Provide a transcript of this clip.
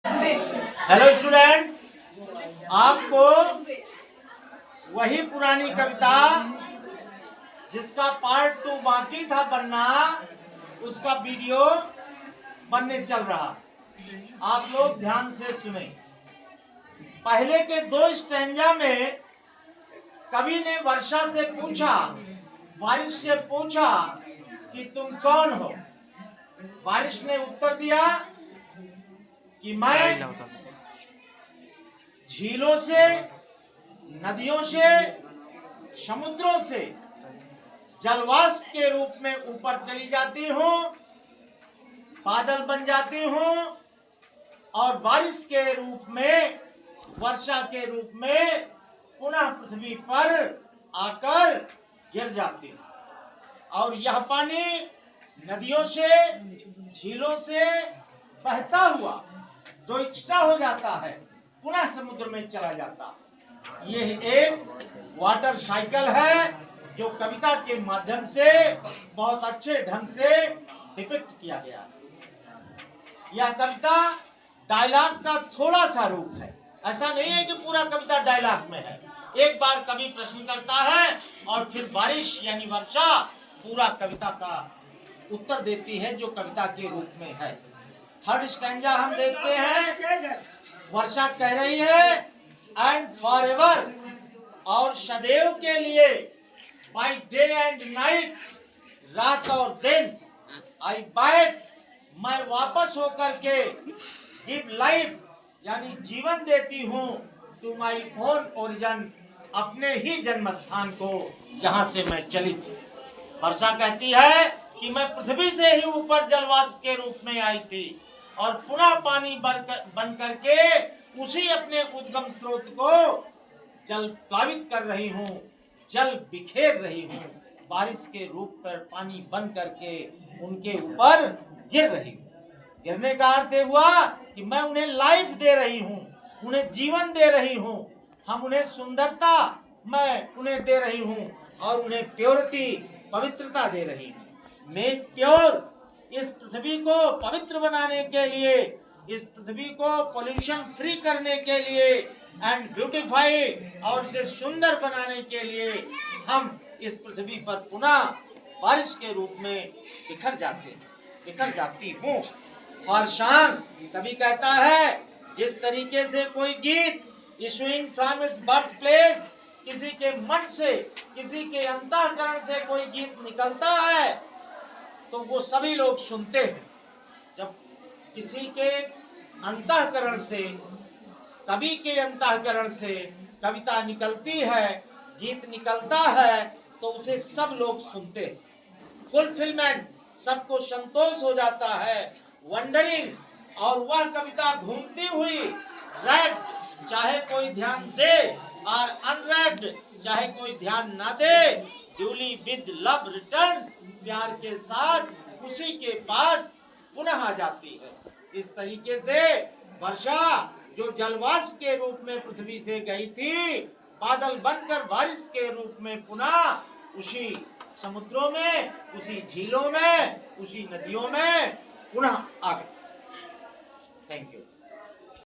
Hello students, आपको वही पुरानी कविता जिसका पार्ट 2 बाकी था बनना, उसका वीडियो बनने चल रहा। आप लोग ध्यान से सुने। पहले के 2 स्टैंजा में कवि ने वर्षा से पूछा, बारिश से पूछा कि तुम कौन हो। बारिश ने उत्तर दिया कि मैं झीलों से, नदियों से, समुद्रों से जलवाष्प के रूप में ऊपर चली जाती हूँ, बादल बन जाती हूँ और बारिश के रूप में, वर्षा के रूप में पुनः पृथ्वी पर आकर गिर जाती हूँ। और यह पानी नदियों से, झीलों से बहता हुआ जो इकट्ठा हो जाता है, पुनः समुद्र में चला जाता है। यह एक वाटर साइकिल है जो कविता के माध्यम से बहुत अच्छे ढंग से डिपिक्ट किया गया है। यह कविता डायलॉग का थोड़ा सा रूप है, ऐसा नहीं है कि पूरा कविता डायलॉग में है। एक बार कवि प्रश्न करता है और फिर बारिश यानी वर्षा पूरा कविता का उत्तर देती है जो कविता के रूप में है। थर्ड स्टैंजा हम देखते हैं। वर्षा कह रही है, एंड फॉरएवर, और सदैव के लिए, बाय डे एंड नाइट, रात और दिन, आई बैक, मैं वापस होकर के, गिव लाइफ यानी जीवन देती हूँ, टू माई ओन ओरिजिन, अपने ही जन्म स्थान को जहां से मैं चली थी। वर्षा कहती है कि मैं पृथ्वी से ही ऊपर जलवाष्प के रूप में आई थी और पुनः पानी बन करके उसी अपने उद्गम स्रोत को जल प्लावित कर रही हूँ, जल बिखेर रही हूँ, बारिश के रूप पर पानी बन करके उनके ऊपर गिर रही हूँ। गिरने का अर्थ हुआ कि मैं उन्हें लाइफ दे रही हूँ, उन्हें जीवन दे रही हूँ, हम उन्हें सुंदरता मैं उन्हें दे रही हूँ और उन्हें प्योरिटी, पवित्रता दे रही हूँ। मेक प्योर, इस पृथ्वी को पवित्र बनाने के लिए, इस पृथ्वी को पोल्यूशन फ्री करने के लिए, एंड ब्यूटीफाई, और इसे सुंदर बनाने के लिए हम इस पृथ्वी पर पुनः बारिश के रूप में बिखर जाती हूँ। फॉरशान, कवि कहता है, जिस तरीके से कोई गीत issuing from its birth place, किसी के मन से, किसी के अंतःकरण से कोई गीत निकलता है तो वो सभी लोग सुनते हैं। जब किसी के अंतःकरण से, कवि के अंतःकरण से कविता निकलती है, गीत निकलता है, तो उसे सब लोग सुनते हैं। फुलफिलमेंट, सबको संतोष हो जाता है। वंडरिंग, और वह कविता घूमती हुई, रैप्ड, चाहे कोई ध्यान दे, और अनरैप्ड, चाहे कोई ध्यान ना दे, ड्यूली विद लव रिटर्न, प्यार के साथ उसी के पास पुनः आ जाती है। इस तरीके से वर्षा जो जलवाष्प के रूप में पृथ्वी से गई थी, बादल बनकर बारिश के रूप में पुनः उसी समुद्रों में, उसी झीलों में, उसी नदियों में पुनः आ गई। Thank you.